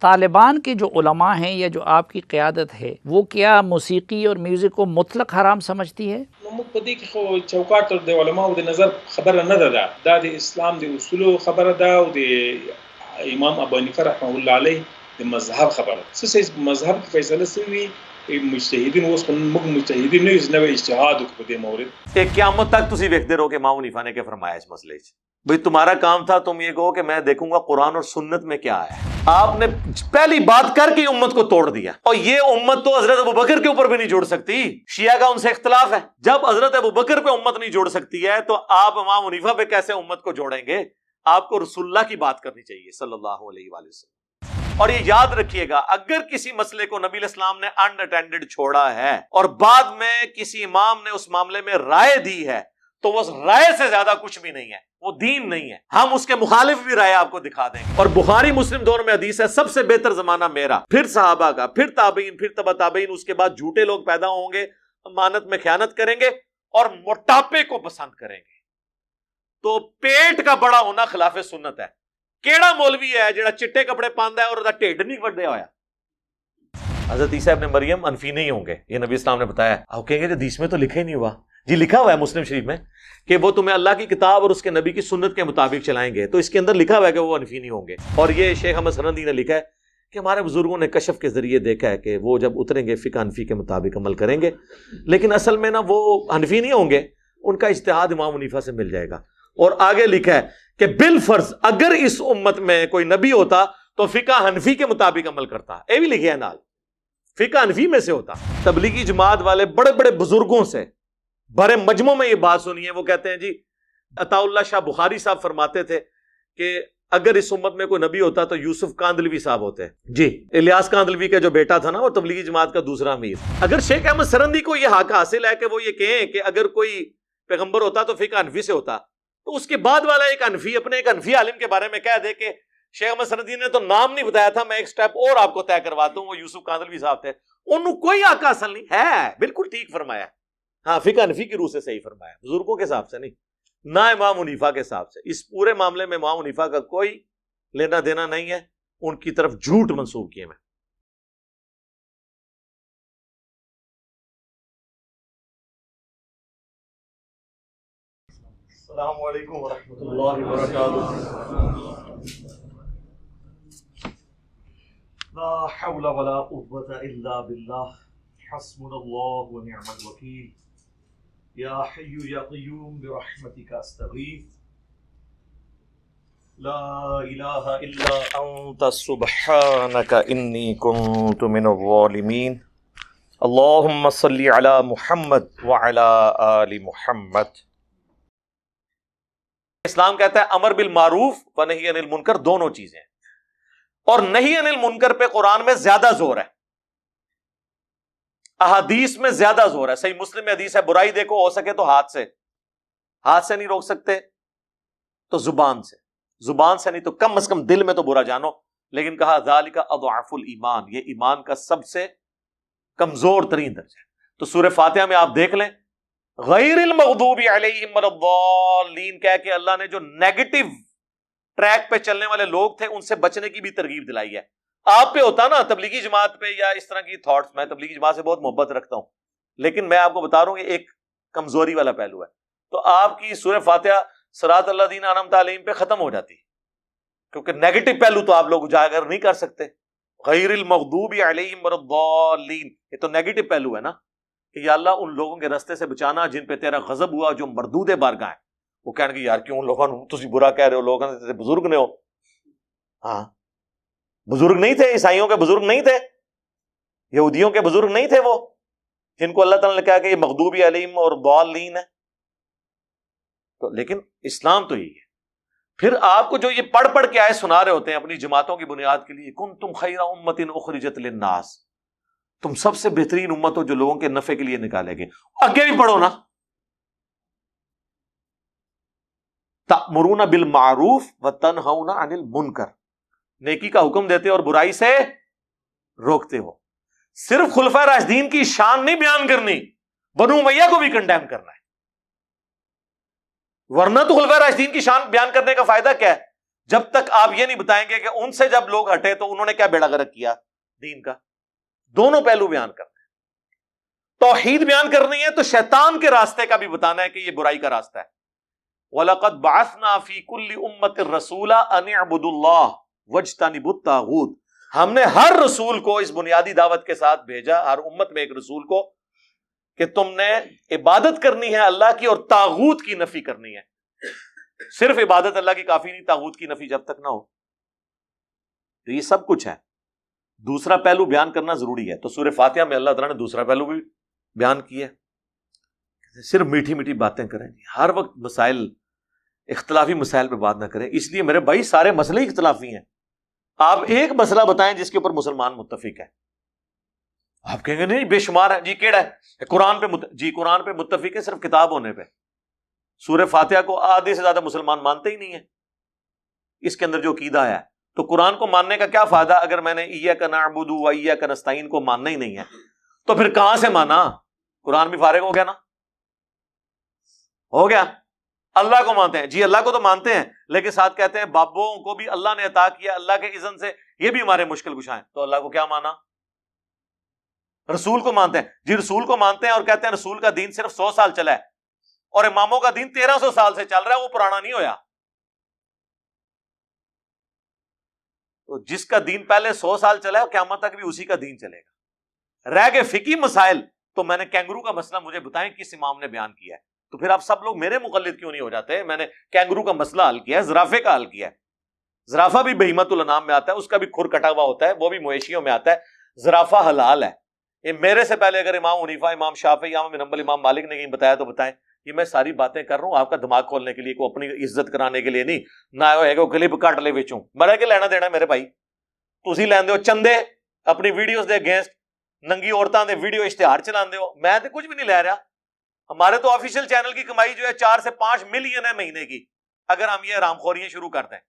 طالبان کے جو علماء ہیں یا جو آپ کی قیادت ہے وہ کیا موسیقی اور میوزک کو مطلق حرام سمجھتی ہے؟ موږ په دې کې خو چوکاټ د علماو د نظر خبره نه ده، دا د اسلام د اصولو خبره ده او د امام ابو حنیفه رحمه الله علیه د مذهب خبره. څه مذهب کې فیصله شوی مجتهدین اوس موږ مجتهدین نه یو نوې اجتهاد وکړو په دې مورد. ایک قیامت تک تسی ویکھتے رہو کہ امام حنیفہ نے کیا فرمایا اس مسئلے چ. بھئی تمہارا کام تھا تم یہ کہو کہ میں دیکھوں گا قرآن اور سنت میں کیا ہے. آپ نے پہلی بات کر کے امت کو توڑ دیا. اور یہ امت تو حضرت ابوبکر کے اوپر بھی نہیں جوڑ سکتی. شیعہ کا ان سے اختلاف ہے. جب حضرت ابوبکر پہ امت نہیں جوڑ سکتی ہے تو آپ امام حنیفہ پہ کیسے امت کو جوڑیں گے؟ آپ کو رسول اللہ کی بات کرنی چاہیے صلی اللہ علیہ وآلہ وسلم. اور یہ یاد رکھیے گا، اگر کسی مسئلے کو نبی علیہ السلام نے ان اٹینڈڈ چھوڑا ہے اور بعد میں کسی امام نے اس معاملے میں رائے دی ہے تو وہ رائے سے زیادہ کچھ بھی نہیں ہے، وہ دین نہیں ہے. ہم اس کے مخالف بھی رائے آپ کو دکھا دیں گے. اور بخاری مسلم دونوں میں حدیث ہے سب سے بہتر زمانہ میرا، پھر صحابہ کا، پھر تابعین، پھر تبع تابعین. اس کے بعد جھوٹے لوگ پیدا ہوں گے، امانت میں خیانت کریں گے اور موٹاپے کو پسند کریں گے. تو پیٹ کا بڑا ہونا خلاف سنت ہے. کیڑا مولوی ہے جڑا چٹے کپڑے پاندا ہے اور دا ٹھڈ نہیں وڈیا ہویا؟ حضرت عیسیٰ ابن مریم انفی نہیں ہوں گے، یہ نبی اسلام نے بتایا. آپ کہیں گے حدیث میں تو لکھا ہی نہیں ہوا. جی لکھا ہوا ہے مسلم شریف میں کہ وہ تمہیں اللہ کی کتاب اور اس کے نبی کی سنت کے مطابق چلائیں گے. تو اس کے اندر لکھا ہوا ہے کہ وہ انفی نہیں ہوں گے. اور یہ شیخ احمد سرندی نے لکھا ہے کہ ہمارے بزرگوں نے کشف کے ذریعے دیکھا ہے کہ وہ جب اتریں گے فقہ حنفی کے مطابق عمل کریں گے، لیکن اصل میں نا وہ حنفی نہیں ہوں گے، ان کا اجتہاد امام حنیفہ سے مل جائے گا. اور آگے لکھا ہے کہ بالفرض اگر اس امت میں کوئی نبی ہوتا تو فقہ حنفی کے مطابق عمل کرتا. یہ بھی لکھا ہے نال، فقہ حنفی میں سے ہوتا. تبلیغی جماعت والے بڑے بڑے بزرگوں سے بڑے مجمع میں یہ بات سنی ہے. وہ کہتے ہیں جی عطا اللہ شاہ بخاری صاحب فرماتے تھے کہ اگر اس امت میں کوئی نبی ہوتا تو یوسف کاندلوی صاحب ہوتے. جی الیاس کاندلوی کا جو بیٹا تھا نا وہ تبلیغی جماعت کا دوسرا امیر. اگر شیخ احمد سرندی کو یہ حق حاصل ہے کہ وہ یہ کہیں کہ اگر کوئی پیغمبر ہوتا تو فقہ حنفی سے ہوتا، تو اس کے بعد والا ایک حنفی اپنے ایک حنفی عالم کے بارے میں کہہ دے کہ شیخ احمد سرندی نے تو نام نہیں بتایا تھا، میں ایک سٹیپ اور آپ کو طے کرواتا ہوں، وہ یوسف کاندلوی صاحب تھے. انہوں کوئی حق حاصل نہیں ہے. بالکل ٹھیک فرمایا. ہاں فقہ حنفی کی روح سے صحیح فرمایا، بزرگوں کے حساب سے نہیں، نہ امام حنیفہ کے حساب سے. اس پورے معاملے میں امام حنیفہ کا کوئی لینا دینا نہیں ہے، ان کی طرف جھوٹ منسوب کیے میں. السلام علیکم ورحمۃ اللہ وبرکاتہ. لا حول ولا قوة الا باللہ، حسبنا اللہ ونعم الوکیل. یا حی یا قیوم برحمتک استغیث، لا الہ الا انت سبحانک انی کنت من الظالمین. اللہم صلی علی محمد وعلی آل محمد. اسلام کہتا ہے امر بالمعروف و نہی عن المنکر دونوں چیزیں، اور نہی عن المنکر پہ قرآن میں زیادہ زور ہے، احادیث میں زیادہ زور ہے. صحیح مسلم میں حدیث ہے برائی دیکھو ہو سکے تو ہاتھ سے نہیں روک سکتے تو زبان سے نہیں تو کم از کم دل میں تو برا جانو. لیکن کہا ذالک اضعف الایمان، یہ ایمان کا سب سے کمزور ترین درجہ ہے. تو سورہ فاتحہ میں آپ دیکھ لیں غیر المغضوب علیہم ولا الضالین کہہ کے اللہ نے جو نیگیٹو ٹریک پہ چلنے والے لوگ تھے ان سے بچنے کی بھی ترغیب دلائی ہے. آپ پہ ہوتا نا تبلیغی جماعت پہ یا اس طرح کی تھاٹس، میں تبلیغی جماعت سے بہت محبت رکھتا ہوں، لیکن میں آپ کو بتا رہا ہوں یہ ایک کمزوری والا پہلو ہے. تو آپ کی سورہ فاتحہ صراط الذین انعمت علیہم پہ ختم ہو جاتی، کیونکہ نیگیٹو پہلو تو آپ لوگ اجاگر نہیں کر سکتے. غیر المغضوب علیہم ولا الضالین یہ تو نیگیٹو پہلو ہے نا، کہ یا اللہ ان لوگوں کے رستے سے بچانا جن پہ تیرا غضب ہوا، جو مردود بارگاہ ہیں. وہ کہنے کہ یار کیوں ان لوگوں نے تسی برا کہہ رہے ہو، لوگوں نے بزرگ نے ہو. ہاں بزرگ نہیں تھے، عیسائیوں کے بزرگ نہیں تھے، یہودیوں کے بزرگ نہیں تھے وہ جن کو اللہ تعالیٰ نے کہا کہ یہ مغضوب علیہم اور ضالین ہے. تو لیکن اسلام تو یہی ہے. پھر آپ کو جو یہ پڑھ کے آئے سنا رہے ہوتے ہیں اپنی جماعتوں کی بنیاد کے لیے، کنتم خیر امۃ اخرجت للناس، تم سب سے بہترین امت ہو جو لوگوں کے نفع کے لیے نکالے گئے. آگے بھی پڑھو نا، تأمرون بالمعروف وتنہون عن المنکر، نیکی کا حکم دیتے اور برائی سے روکتے ہو. صرف خلفائے راشدین کی شان نہیں بیان کرنی، بنو امیہ کو بھی کنڈیم کرنا ہے. ورنہ تو خلفائے راشدین کی شان بیان کرنے کا فائدہ کیا ہے؟ جب تک آپ یہ نہیں بتائیں گے کہ ان سے جب لوگ ہٹے تو انہوں نے کیا بیڑا غرق کیا دین کا. دونوں پہلو بیان کرنا ہے. توحید بیان کرنی ہے تو شیطان کے راستے کا بھی بتانا ہے کہ یہ برائی کا راستہ ہے. وَلَقَدْ بَعَثْنَا فِي كُلِّ أُمَّةٍ رَسُولًا أَنِ اعْبُدُوا اللَّهَ وَاجْتَنِبُوا الطَّاغُوتَ. ہم نے ہر رسول کو اس بنیادی دعوت کے ساتھ بھیجا, ہر امت میں ایک رسول کو, کہ تم نے عبادت کرنی ہے اللہ کی اور طاغوت کی نفی کرنی ہے. صرف عبادت اللہ کی کافی نہیں, طاغوت کی نفی جب تک نہ ہو. تو یہ سب کچھ ہے. دوسرا پہلو بیان کرنا ضروری ہے. تو سورہ فاتحہ میں اللہ تعالیٰ نے دوسرا پہلو بھی بیان کیا ہے. صرف میٹھی میٹھی باتیں کریں, ہر وقت مسائل, اختلافی مسائل پہ بات نہ کریں. اس لیے میرے بھائی سارے مسئلے اختلافی ہیں. آپ ایک مسئلہ بتائیں جس کے اوپر مسلمان متفق ہے. آپ کہیں گے نہیں بے شمار ہے. جی کیڑا ہے؟ قرآن پہ جی قرآن پہ متفق ہے صرف کتاب ہونے پہ. سورہ فاتحہ کو آدھے سے زیادہ مسلمان مانتے ہی نہیں ہیں. اس کے اندر جو عقیدہ ہے, تو قرآن کو ماننے کا کیا فائدہ اگر میں نے ایاک نعبد و ایاک نستعین کو ماننا ہی نہیں ہے؟ تو پھر کہاں سے مانا؟ قرآن بھی فارغ ہو گیا نا, ہو گیا. اللہ کو مانتے ہیں, جی اللہ کو تو مانتے ہیں, لیکن ساتھ کہتے ہیں بابوں کو بھی اللہ نے عطا کیا اللہ کے اذن سے, یہ بھی ہمارے مشکل کشا ہیں. تو اللہ کو کیا مانا؟ رسول کو مانتے ہیں, جی رسول کو مانتے ہیں اور کہتے ہیں رسول کا دین صرف 100 سال چلا ہے اور اماموں کا دین 1300 سال سے چل رہا ہے, وہ پرانا نہیں ہویا. تو جس کا دین پہلے 100 سال چلا ہے قیامت تک بھی اسی کا دین چلے گا. رہ گئے فقہی مسائل, تو میں نے کینگرو کا مسئلہ مجھے بتائیں کس امام نے بیان کیا ہے. تو پھر آپ سب لوگ میرے مقلد کیوں نہیں ہو جاتے؟ میں نے کینگرو کا مسئلہ حل کیا ہے, زرافے کا حل کیا ہے. زرافہ بھی بہیمت الانام میں آتا ہے, اس کا بھی کھر کٹا ہوا ہوتا ہے, وہ بھی مویشیوں میں آتا ہے. زرافہ حلال ہے. یہ میرے سے پہلے اگر امام حنیفہ, امام شافعی, امام بن حنبل, امام مالک نے کہیں بتایا تو بتائیں. یہ میں ساری باتیں کر رہا ہوں آپ کا دماغ کھولنے کے لیے, کو اپنی عزت کرانے کے لیے نہیں. نہ ہے کہ کلپ کٹ لے وچوں بڑا کے لینا دینا میرے بھائی. تسی لیندے ہو چندے اپنی ویڈیوز دے اگینسٹ, ننگی عورتاں دے ویڈیو اشتہار چلاندے ہو. میں تو کچھ بھی نہیں لے رہا. ہمارے تو آفیشیل چینل کی کمائی جو ہے 4 سے 5 ملین ہے مہینے کی, اگر ہم یہ حرام خوریاں شروع کرتے ہیں.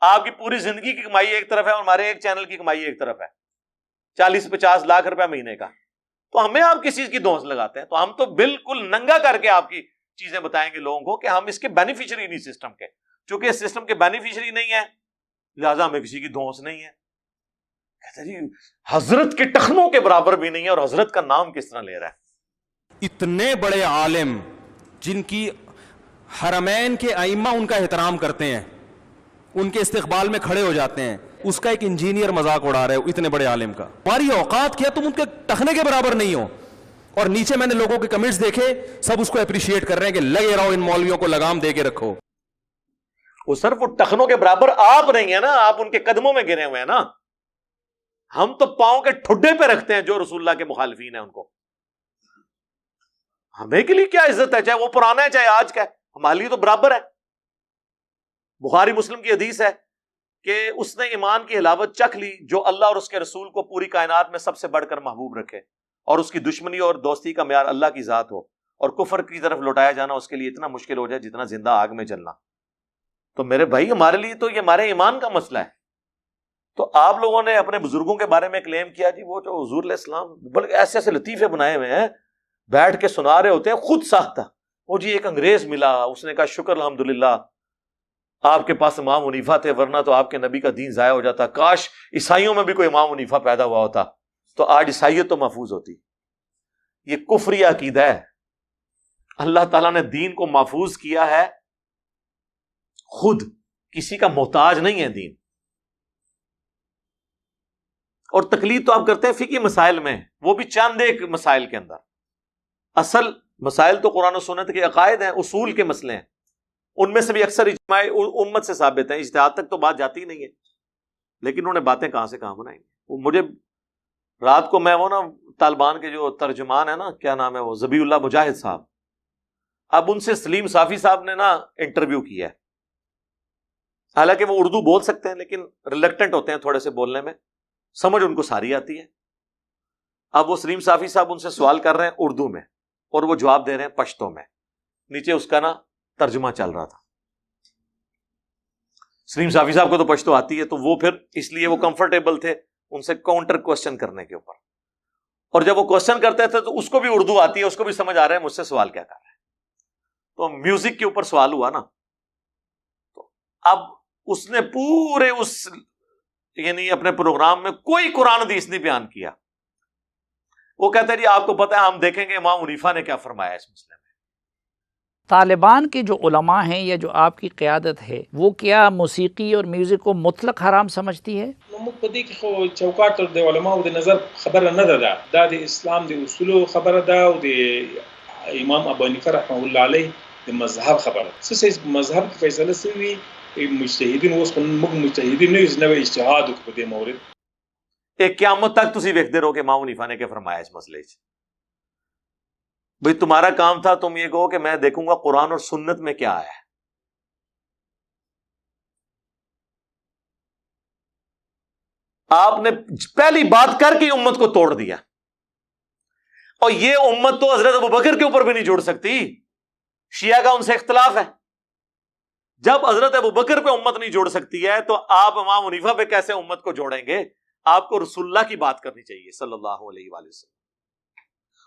آپ کی پوری زندگی کی کمائی ایک طرف ہے اور ہمارے ایک چینل کی کمائی ایک طرف ہے, 40-50 لاکھ روپے مہینے کا. تو ہمیں آپ کس چیز کی دھونس لگاتے ہیں؟ تو ہم تو بالکل ننگا کر کے آپ کی چیزیں بتائیں گے لوگوں کو کہ ہم اس کے بینیفیشری نہیں سسٹم کے. چونکہ اس سسٹم کے بینیفیشری نہیں ہے لہٰذا ہمیں کسی کی دھونس نہیں ہے. کہتے جی حضرت کے ٹخنوں کے برابر بھی نہیں ہے, اور حضرت کا نام کس طرح لے رہا ہے. اتنے بڑے عالم جن کی حرمین کے ائمہ ان کا احترام کرتے ہیں, ان کے استقبال میں کھڑے ہو جاتے ہیں, اس کا ایک انجینئر مذاق اڑا رہے ہو اتنے بڑے عالم کا. ہماری اوقات کیا تم ان کے ٹخنے کے برابر نہیں ہو. اور نیچے میں نے لوگوں کے کمنٹس دیکھے, سب اس کو اپریشیٹ کر رہے ہیں کہ لگے رہو ان مولویوں کو لگام دے کے رکھو. وہ صرف وہ ٹخنوں کے برابر آپ نہیں ہیں نا, آپ ان کے قدموں میں گرے ہوئے ہیں نا. ہم تو پاؤں کے ٹھڈے پہ رکھتے ہیں جو رسول اللہ کے مخالفین ہیں ان کو. ہمیں کے لیے کیا عزت ہے, چاہے وہ پرانا ہے چاہے آج کا ہے, ہمارے لیے تو برابر ہے. بخاری مسلم کی حدیث ہے کہ اس نے ایمان کی حلاوت چکھ لی جو اللہ اور اس کے رسول کو پوری کائنات میں سب سے بڑھ کر محبوب رکھے, اور اس کی دشمنی اور دوستی کا معیار اللہ کی ذات ہو, اور کفر کی طرف لوٹایا جانا اس کے لیے اتنا مشکل ہو جائے جتنا زندہ آگ میں جلنا. تو میرے بھائی ہمارے لیے تو یہ ہمارے ایمان کا مسئلہ ہے. تو آپ لوگوں نے اپنے بزرگوں کے بارے میں کلیم کیا, جی وہ جو حضور علیہ السلام بلکہ ایسے ایسے لطیفے بنائے ہوئے ہیں, بیٹھ کے سنا رہے ہوتے ہیں خود ساختہ. وہ جی ایک انگریز ملا, اس نے کہا شکر الحمدللہ آپ کے پاس امام حنیفہ تھے, ورنہ تو آپ کے نبی کا دین ضائع ہو جاتا. کاش عیسائیوں میں بھی کوئی امام حنیفہ پیدا ہوا ہوتا تو آج عیسائیت تو محفوظ ہوتی. یہ کفری عقیدہ ہے. اللہ تعالیٰ نے دین کو محفوظ کیا ہے, خود کسی کا محتاج نہیں ہے دین. اور تقلید تو آپ کرتے ہیں فقہی مسائل میں, وہ بھی چند ایک مسائل کے اندر. اصل مسائل تو قرآن و سنت کے عقائد ہیں, اصول کے مسئلے ہیں, ان میں سے بھی اکثر اجماع امت سے ثابت ہیں. اجتہاد تک تو بات جاتی ہی نہیں ہے, لیکن انہوں نے باتیں کہاں سے کہاں بنائیں گے. وہ مجھے رات کو میں وہ نا طالبان کے جو ترجمان ہیں نا, کیا نام ہے وہ, ذبیح اللہ مجاہد صاحب, اب ان سے سلیم صافی صاحب نے نا انٹرویو کیا ہے. حالانکہ وہ اردو بول سکتے ہیں لیکن ریلیکٹنٹ ہوتے ہیں تھوڑے سے بولنے میں, سمجھ ان کو ساری آتی ہے. اب وہ سلیم صافی صاحب ان سے سوال کر رہے ہیں اردو میں اور وہ جواب دے رہے ہیں پشتو میں. نیچے اس کا نا ترجمہ چل رہا تھا. سلیم صافی صاحب کو تو پشتو آتی ہے, تو وہ پھر اس لیے وہ کمفرٹیبل تھے ان سے کاؤنٹر کوشچن کرنے کے اوپر. اور جب وہ کوشچن کرتے تھے تو اس کو بھی اردو آتی ہے, اس کو بھی سمجھ آ رہا ہے مجھ سے سوال کیا کر رہے ہیں. تو میوزک کے اوپر سوال ہوا نا, تو اب اس نے پورے اس یعنی اپنے پروگرام میں کوئی قرآن حدیث نہیں بیان کیا. وہ کہتا ہے جی آپ کو پتہ ہے ہم دیکھیں گے امام حنیفہ نے کیا فرمایا اس مسئلے میں. طالبان کے جو علماء ہیں یا جو آپ کی قیادت ہے وہ کیا موسیقی اور میوزک کو مطلق حرام سمجھتی ہے؟ موږ په دې کې خو چوکاټ د علماو د نظر خبره نه ده دا د اسلام د اصولو خبره ده او د امام ابو حنیفه رحمه الله علیه د مذهب خبره. څه مذهب کې فیصله شوی مجتهدین اوس موږ مجتهدین نه یو نوې اجتهاد وکړو په دې مورد. ایک قیامت تک تسی ویکھتے رہو کہ امام حنیفہ نے کیا فرمایا اس مسئلے سے. بھئی تمہارا کام تھا تم یہ کہو کہ میں دیکھوں گا قرآن اور سنت میں کیا ہے. آپ نے پہلی بات کر کے امت کو توڑ دیا. اور یہ امت تو حضرت ابوبکر کے اوپر بھی نہیں جوڑ سکتی. شیعہ کا ان سے اختلاف ہے. جب حضرت ابوبکر پہ امت نہیں جوڑ سکتی ہے تو آپ امام حنیفہ پہ کیسے امت کو جوڑیں گے؟ آپ کو رسول اللہ کی بات کرنی چاہیے صلی اللہ علیہ وآلہ وسلم.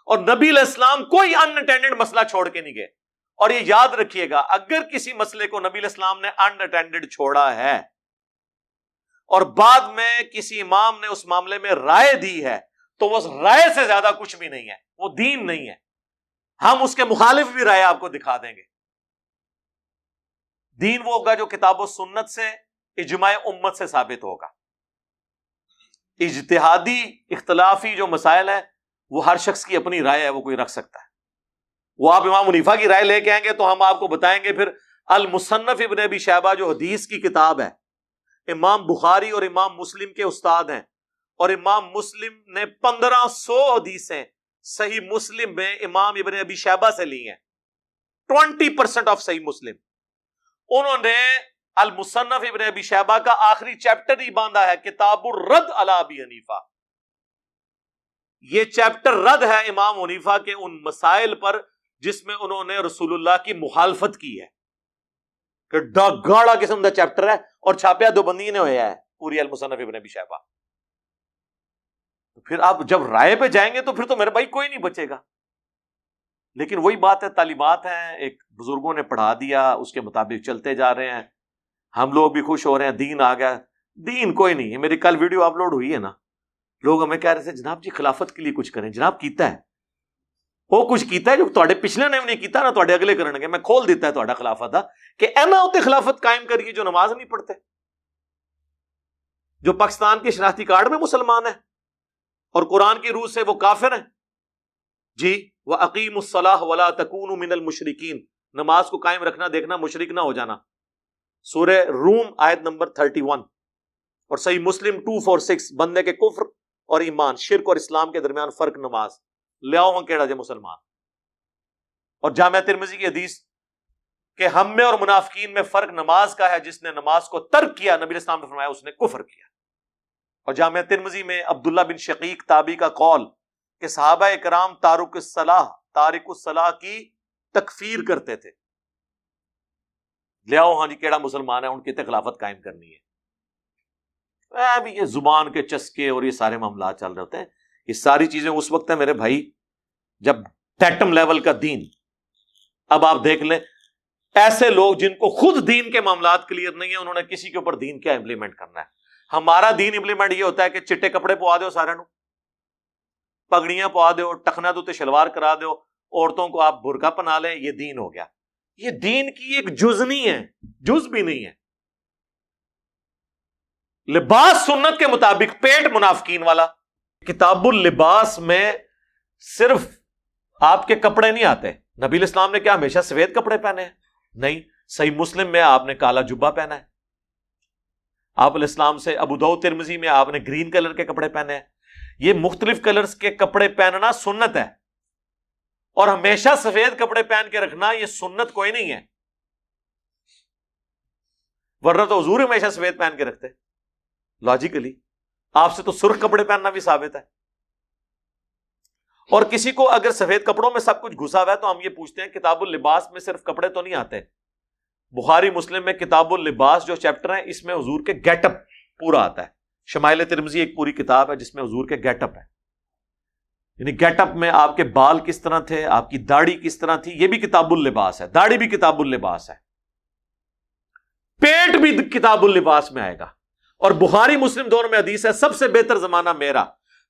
اور نبی علیہ السلام کوئی ان اٹینڈڈ مسئلہ چھوڑ کے نہیں گئے. اور یہ یاد رکھیے گا اگر کسی مسئلے کو نبی علیہ السلام نے ان اٹینڈڈ چھوڑا ہے اور بعد میں کسی امام نے اس معاملے میں رائے دی ہے تو وہ رائے سے زیادہ کچھ بھی نہیں ہے, وہ دین نہیں ہے. ہم اس کے مخالف بھی رائے آپ کو دکھا دیں گے. دین وہ ہوگا جو کتاب و سنت سے اجماع امت سے ثابت ہوگا. اجتہادی اختلافی جو مسائل ہیں وہ ہر شخص کی اپنی رائے ہے, وہ کوئی رکھ سکتا ہے. وہ آپ امام حنیفہ کی رائے لے کے آئیں گے تو ہم آپ کو بتائیں گے پھر المصنف ابن ابی شیبہ جو حدیث کی کتاب ہے, امام بخاری اور امام مسلم کے استاد ہیں, اور امام مسلم نے 1500 حدیثیں صحیح مسلم میں امام ابن ابی شیبہ سے لی ہیں. 20% آف صحیح مسلم انہوں نے المصنف ابن ابی شیبہ کا آخری چیپٹر ہی باندھا ہے کتاب الرد علی ابی حنیفہ. یہ چیپٹر رد ہے امام حنیفہ کے ان مسائل پر جس میں انہوں نے رسول اللہ کی مخالفت کی ہے. کہ گاڑا قسم کا چیپٹر ہے اور چھاپیا دو بندی نے ہویا ہے پوری المصنف ابن ابی شیبہ. پھر آپ جب رائے پہ جائیں گے تو پھر تو میرے بھائی کوئی نہیں بچے گا. لیکن وہی بات ہے, تعلیمات ہیں, ایک بزرگوں نے پڑھا دیا, اس کے مطابق چلتے جا رہے ہیں, ہم لوگ بھی خوش ہو رہے ہیں, دین آ گیا. دین کوئی نہیں ہے. میری کل ویڈیو اپلوڈ ہوئی ہے نا, لوگ ہمیں کہہ رہے تھے جناب جی خلافت کے لیے کچھ کریں. جناب کیتا ہے, وہ کچھ کیتا ہے جو تواڈے پچھلے نے بھی نہیں کیتا نا تواڈے اگلے کرنگے. میں کھول دیتا ہے تواڈا خلافت دا کہ اینا ہوتے خلافت قائم کریے جو نماز نہیں پڑھتے, جو پاکستان کے شناختی کارڈ میں مسلمان ہیں اور قرآن کی روح سے وہ کافر ہیں. جی وَأَقِيمُوا الصَّلَاةَ وَلَا تَكُونُوا مِنَ الْمُشْرِكِينَ, نماز کو قائم رکھنا دیکھنا, مشرک نہ ہو جانا. سورہ روم آیت نمبر 31 اور صحیح مسلم 246 بندے کے کفر اور ایمان, شرک اور اسلام کے درمیان فرق نماز. لے آؤ ہاں کیڑا جے مسلمان. اور جامعہ ترمذی کی حدیث کہ ہم میں اور منافقین میں فرق نماز کا ہے, جس نے نماز کو ترک کیا نبی علیہ السلام نے فرمایا اس نے کفر کیا. اور جامعہ ترمذی میں عبداللہ بن شقیق تابعی کا قول کہ صحابہ اکرام تارک الصلاح کی تکفیر کرتے تھے. لے آؤ ہاں جی کیڑا مسلمان ہے, ان کی خلافت قائم کرنی ہے. ابھی یہ زبان کے چسکے اور یہ سارے معاملات چل رہے ہوتے ہیں. یہ ساری چیزیں اس وقت ہیں میرے بھائی جب ٹیٹم لیول کا دین. اب آپ دیکھ لیں ایسے لوگ جن کو خود دین کے معاملات کلیئر نہیں ہیں, انہوں نے کسی کے اوپر دین کیا امپلیمنٹ کرنا ہے. ہمارا دین امپلیمنٹ یہ ہوتا ہے کہ چٹے کپڑے پوا دو, سارے نو پگڑیاں پوا دو, ٹخنا دوتے شلوار کرا دو, عورتوں کو آپ برقع پہنا لیں, یہ دین ہو گیا. یہ دین کی ایک جز نہیں ہے, جز بھی نہیں ہے. لباس سنت کے مطابق, پیٹ منافقین والا. کتاب اللباس میں صرف آپ کے کپڑے نہیں آتے. نبی علیہ السلام نے کیا ہمیشہ سفید کپڑے پہنے ہیں؟ نہیں. صحیح مسلم میں آپ نے کالا جبہ پہنا ہے. آپ علیہ السلام سے ابو داؤد ترمذی میں آپ نے گرین کلر کے کپڑے پہنے ہیں. یہ مختلف کلرز کے کپڑے پہننا سنت ہے, اور ہمیشہ سفید کپڑے پہن کے رکھنا یہ سنت کوئی نہیں ہے. ورنہ تو حضور ہمیشہ سفید پہن کے رکھتے لاجیکلی. آپ سے تو سرخ کپڑے پہننا بھی ثابت ہے. اور کسی کو اگر سفید کپڑوں میں سب کچھ گھسا ہوا ہے تو ہم یہ پوچھتے ہیں کتاب اللباس میں صرف کپڑے تو نہیں آتے. بخاری مسلم میں کتاب اللباس جو چیپٹر ہے اس میں حضور کے گیٹ اپ پورا آتا ہے. شمائل ترمذی ایک پوری کتاب ہے جس میں حضور کے گیٹ اپ ہے, یعنی گیٹ اپ میں آپ کے بال کس طرح تھے, آپ کی داڑھی کس طرح تھی, یہ بھی کتاب اللباس ہے. داڑھی بھی کتاب اللباس ہے. پیٹ بھی کتاب اللباس میں آئے گا. اور بخاری مسلم دونوں میں حدیث ہے سب سے بہتر زمانہ میرا،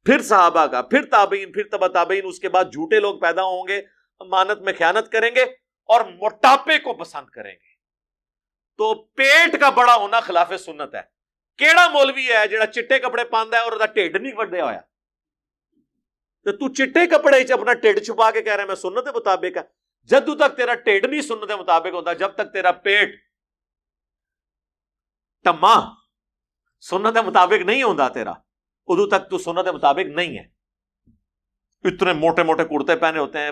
پھر صحابہ کا، پھر تابعین، پھر تبع تابعین، اس کے بعد جھوٹے لوگ پیدا ہوں گے، امانت میں خیانت کریں گے اور موٹاپے کو پسند کریں گے. تو پیٹ کا بڑا ہونا خلاف سنت ہے. کیڑا مولوی ہے جڑا چٹے کپڑے پاندا ہے اور دا ٹھڈ نہیں وڈیا ہویا؟ تو چٹے کپڑے اپنا ٹھڈ چھپا کے کہہ رہا ہے میں سنت کے مطابق ہے. جدوں تک تیرا ٹھڈ نہیں سنت کے مطابق ہوتا، جب تک تیرا پیٹ ٹما سنت کے مطابق نہیں ہوتا تیرا، ادو تک تو سنت کے مطابق نہیں ہے. اتنے موٹے موٹے کرتے پہنے ہوتے ہیں،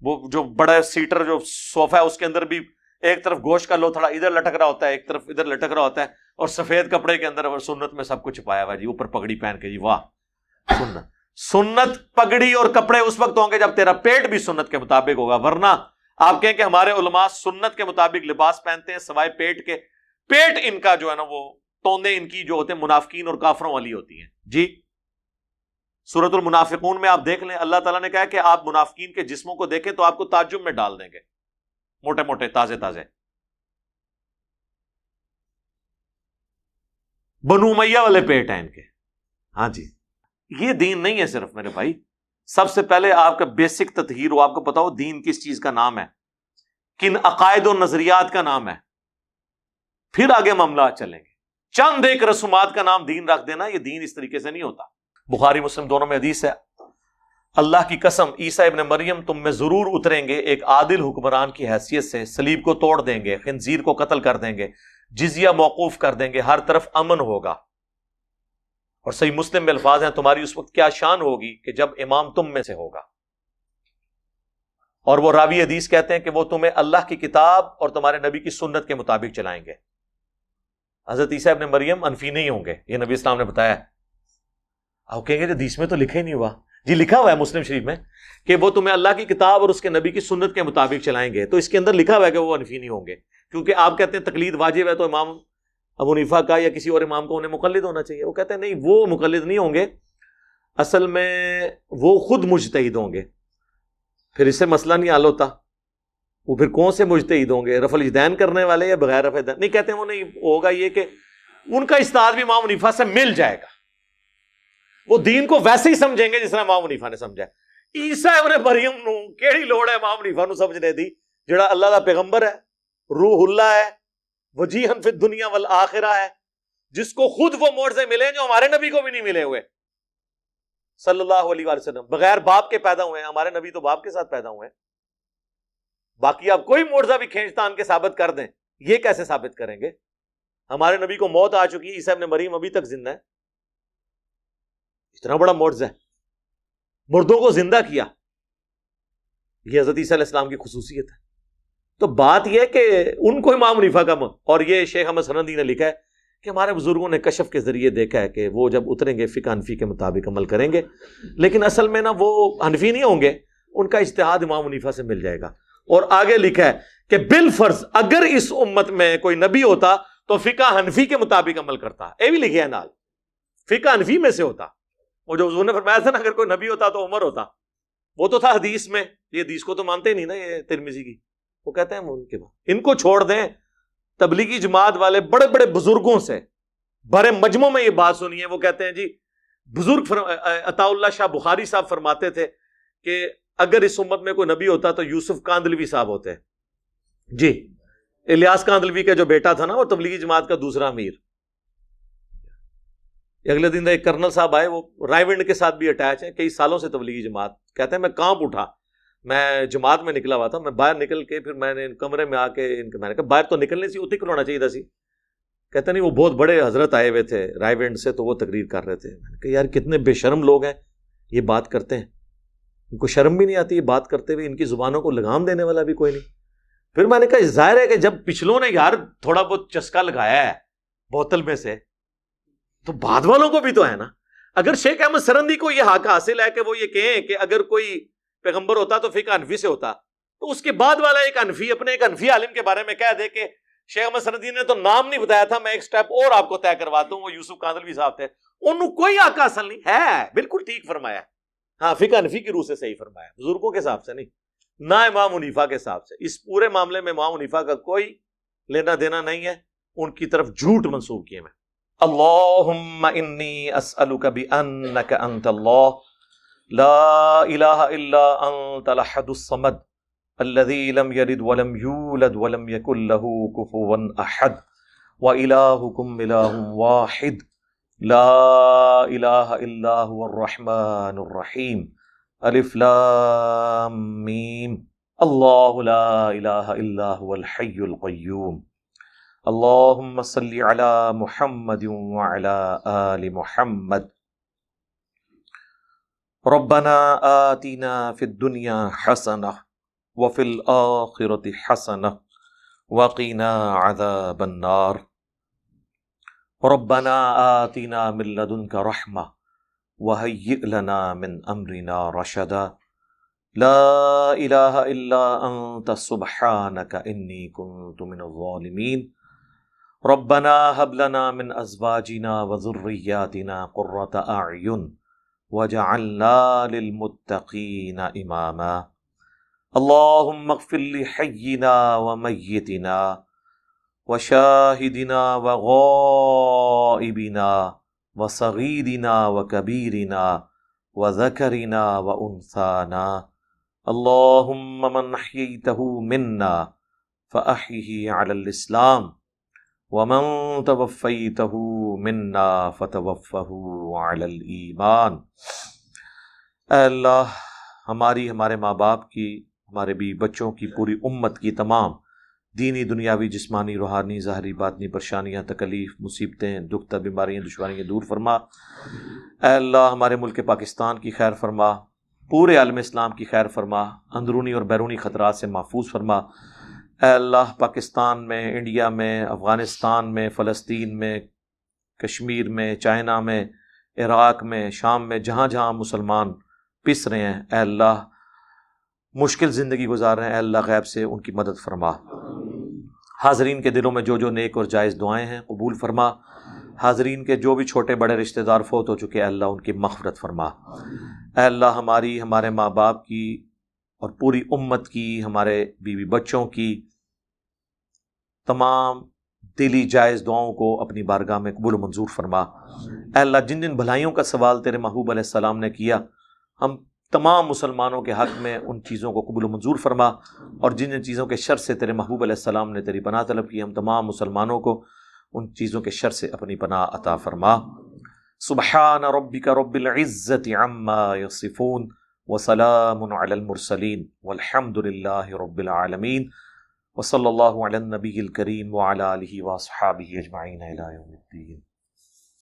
وہ جو بڑا سیٹر جو صوفہ ہے اس کے اندر بھی ایک طرف گوشت کا لوتھڑا ادھر لٹک رہا ہوتا ہے، ایک طرف ادھر لٹک رہا ہوتا ہے، اور سفید کپڑے کے اندر اور سنت میں سب کچھ چھپایا ہوا جی، اوپر پگڑی پہن کے جی واہ سنت پگڑی اور کپڑے اس وقت ہوں گے جب تیرا پیٹ بھی سنت کے مطابق ہوگا. ورنہ آپ کہیں کہ ہمارے علماء سنت کے مطابق لباس پہنتے ہیں سوائے پیٹ کے، پیٹ ان کا جو ہے نا وہ توندے ان کی جو ہوتے ہیں منافقین اور کافروں والی ہوتی ہیں جی. سورۃ المنافقون میں آپ دیکھ لیں، اللہ تعالیٰ نے کہا کہ آپ منافقین کے جسموں کو دیکھیں تو آپ کو تعجب میں ڈال دیں گے، موٹے موٹے تازے تازے. بنو امیہ والے پیٹ ہیں ان کے. ہاں جی، یہ دین نہیں ہے صرف میرے بھائی. سب سے پہلے آپ کا بیسک تطہیر ہو، آپ کو پتا ہو دین کس چیز کا نام ہے، کن عقائد و نظریات کا نام ہے، پھر آگے معاملات چلیں گے. چند ایک رسومات کا نام دین رکھ دینا، یہ دین اس طریقے سے نہیں ہوتا. بخاری مسلم دونوں میں حدیث ہے، اللہ کی قسم عیسیٰ ابن مریم تم میں ضرور اتریں گے ایک عادل حکمران کی حیثیت سے، صلیب کو توڑ دیں گے، خنزیر کو قتل کر دیں گے، جزیہ موقوف کر دیں گے، ہر طرف امن ہوگا. اور صحیح مسلم میں الفاظ ہیں تمہاری اس وقت کیا شان ہوگی کہ جب امام تم میں سے ہوگا. اور وہ راوی حدیث کہتے ہیں کہ وہ تمہیں اللہ کی کتاب اور تمہارے نبی کی سنت کے مطابق چلائیں گے. حضرت عیسیٰ ابن مریم انفی نہیں ہوں گے، یہ نبی اسلام نے بتایا. آپ کہیں گے حدیث میں تو لکھا ہی نہیں ہوا. جی لکھا ہوا ہے مسلم شریف میں کہ وہ تمہیں اللہ کی کتاب اور اس کے نبی کی سنت کے مطابق چلائیں گے. تو اس کے اندر لکھا ہوا ہے کہ وہ انفی نہیں ہوں گے، کیونکہ آپ کہتے ہیں تقلید واجب ہے تو امام ابو حنیفہ کا یا کسی اور امام کو انہیں مقلد ہونا چاہیے. وہ کہتے ہیں نہیں، وہ مقلد نہیں ہوں گے، اصل میں وہ خود مجتہد ہوں گے. پھر اس سے مسئلہ نہیں حل ہوتا. وہ پھر کون سے مجتہد ہوں گے، رفع الاجتہاد کرنے والے یا بغیر رفع الاجتہاد؟ نہیں کہتے ہیں وہ نہیں ہوگا. یہ کہ ان کا اجتہاد بھی امام حنیفہ سے مل جائے گا، وہ دین کو ویسے ہی سمجھیں گے جس طرح امام حنیفہ نے سمجھا. عیسیٰ ابن مریم نو کیڑی لوڑ ہے امام حنیفہ نو سمجھنے دی، جڑا اللہ دا پیغمبر ہے، روح اللہ ہے، وجیہن فی الدنیا والآخرہ ہے، جس کو خود وہ معجزے ملے جو ہمارے نبی کو بھی نہیں ملے ہوئے صلی اللہ علیہ وآلہ وسلم. بغیر باپ کے پیدا ہوئے ہیں، ہمارے نبی تو باپ کے ساتھ پیدا ہوئے ہیں. باقی آپ کوئی معجزہ بھی کھینچ تان کے ثابت کر دیں، یہ کیسے ثابت کریں گے؟ ہمارے نبی کو موت آ چکی، عیسیٰ ابن مریم ابھی تک زندہ ہے. اتنا بڑا معجزہ ہے، مردوں کو زندہ کیا. یہ حضرت عیسیٰ علیہ السلام کی خصوصیت ہے. تو بات یہ کہ ان کو امام حنیفہ کا اور یہ شیخ احمد سرندی نے لکھا ہے کہ ہمارے بزرگوں نے کشف کے ذریعے دیکھا ہے کہ وہ جب اتریں گے فقہ حنفی کے مطابق عمل کریں گے، لیکن اصل میں نا وہ حنفی نہیں ہوں گے، ان کا اجتہاد امام حنیفہ سے مل جائے گا. اور آگے لکھا ہے کہ بالفرض اگر اس امت میں کوئی نبی ہوتا تو فقہ حنفی کے مطابق عمل کرتا. یہ بھی لکھا ہے نال، فقہ حنفی میں سے ہوتا. وہ جو حضور نے فرمایا تھا نا اگر کوئی نبی ہوتا تو عمر ہوتا، وہ تو تھا حدیث میں. یہ حدیث کو تو مانتے نہیں نا یہ ترمذی کی. وہ کہتے ہیں ان کے بعد ان کو چھوڑ دیں. تبلیغی جماعت والے بڑے بڑے بزرگوں سے بڑے مجموع میں یہ بات سنی ہے. وہ کہتے ہیں جی بزرگ عطا اللہ شاہ بخاری صاحب فرماتے تھے کہ اگر اس امت میں کوئی نبی ہوتا تو یوسف کاندلوی صاحب ہوتے. جی الیاس کاندلوی کا جو بیٹا تھا نا وہ تبلیغی جماعت کا دوسرا امیر. اگلے دن ایک کرنل صاحب آئے، وہ رائے ونڈ کے ساتھ بھی اٹیچ ہیں، کئی سالوں سے تبلیغی جماعت. کہتے ہیں میں کانپ اٹھا، میں جماعت میں نکلا ہوا تھا، میں باہر نکل کے پھر میں نے کمرے میں آ کے میں نے کہا باہر تو نکلنے سی اتنی کھلونا چاہیے تھا سی. کہتے نہیں وہ بہت بڑے حضرت آئے ہوئے تھے رائے ونڈ سے، تو وہ تقریر کر رہے تھے. میں نے کہا یار کتنے بے شرم لوگ ہیں، یہ بات کرتے ہیں، ان کو شرم بھی نہیں آتی یہ بات کرتے ہوئے، ان کی زبانوں کو لگام دینے والا بھی کوئی نہیں. پھر میں نے کہا ظاہر ہے کہ جب پچھلوں نے یار تھوڑا بہت چسکا لگایا ہے بوتل میں سے، تو بعد والوں کو بھی تو ہے نا. اگر شیخ احمد سرندی کو یہ حق حاصل ہے کہ وہ یہ کہیں کہ اگر کوئی پیغمبر ہوتا تو فقہ حنفی سے ہوتا، تو اس کے بعد والا ایک حنفی اپنے ایک حنفی عالم کے بارے میں کہہ دے کہ شیخ احمد سرندی نے تو نام نہیں بتایا تھا، میں ایک سٹیپ اور آپ کو طے کرواتا ہوں، وہ یوسف کاندلوی صاحب تھے. انہوں کوئی حق حاصل نہیں ہے. بالکل ٹھیک فرمایا. ہاں فقہ حنفی کی روح سے صحیح فرمایا، بزرگوں کے حساب سے نہیں، نہ امام حنیفہ کے حساب سے. اس پورے معاملے میں امام حنیفہ کا کوئی لینا دینا نہیں ہے. ان کی طرف جھوٹ منسوب کیے میں. اللہم انی اسألک بانک انت اللہ لا الہ الا انت الاحد الصمد الذی لم یلد ولم یولد ولم یکن له کفوا احد وإلہکم الہ واحد لا الہ الا هو الرحمن الرحیم الف لام میم اللہ لا الہ الا هو الحی القیوم اللہم صلی علی محمد وعلی آل محمد ربنا آتنا فی الدنیا حسنہ وفی الآخرة حسنہ وقنا عذاب النار ربنا آتنا من لدنک رحمہ وہیئ لنا من امرنا رشدا لا الہ الا انت سبحانک انی کنت من الظالمین ربنا هب لنا من ازواجنا وذرياتنا قرة اعین وجعلنا للمتقین اماما اللهم اغفر لحينا وميتنا وشاهدنا وغائبنا وصغيرنا وكبيرنا وذكرنا وأنثانا اللهم من أحييته منا فأحيه على الإسلام ومن توفيته منا فتوفه على الإيمان. اے اللہ ہمارے ماں باپ کی، ہمارے بھی بچوں کی، پوری امت کی تمام دینی، دنیاوی، جسمانی، روحانی، ظاہری، باطنی پریشانیاں، تکلیف، مصیبتیں، دکھ، بیماریاں، دشواریاں دور فرما. اے اللہ ہمارے ملک پاکستان کی خیر فرما، پورے عالم اسلام کی خیر فرما، اندرونی اور بیرونی خطرات سے محفوظ فرما. اے اللہ پاکستان میں، انڈیا میں، افغانستان میں، فلسطین میں، کشمیر میں، چائنا میں، عراق میں، شام میں، جہاں جہاں مسلمان پس رہے ہیں، اے اللہ مشکل زندگی گزار رہے ہیں، اے اللہ غیب سے ان کی مدد فرما. حاضرین کے دلوں میں جو جو نیک اور جائز دعائیں ہیں قبول فرما. حاضرین کے جو بھی چھوٹے بڑے رشتہ دار فوت ہو چکے، اے اللہ ان کی مغفرت فرما. اے اللہ ہمارے ماں باپ کی اور پوری امت کی، ہمارے بیوی بچوں کی تمام دلی جائز دعاؤں کو اپنی بارگاہ میں قبول و منظور فرما. اے اللہ جن جن بھلائیوں کا سوال تیرے محبوب علیہ السلام نے کیا، ہم تمام مسلمانوں کے حق میں ان چیزوں کو قبول و منظور فرما، اور جن جن چیزوں کے شر سے تیرے محبوب علیہ السلام نے تیری پناہ طلب کی، ہم تمام مسلمانوں کو ان چیزوں کے شر سے اپنی پناہ عطا فرما. سبحان ربک رب العزت عما یصفون وسلام علی المرسلین والحمد للہ رب العالمین وصلی اللہ علی النبی الکریم وعلی آلہ واصحابہ اجمعین الی یوم الدین.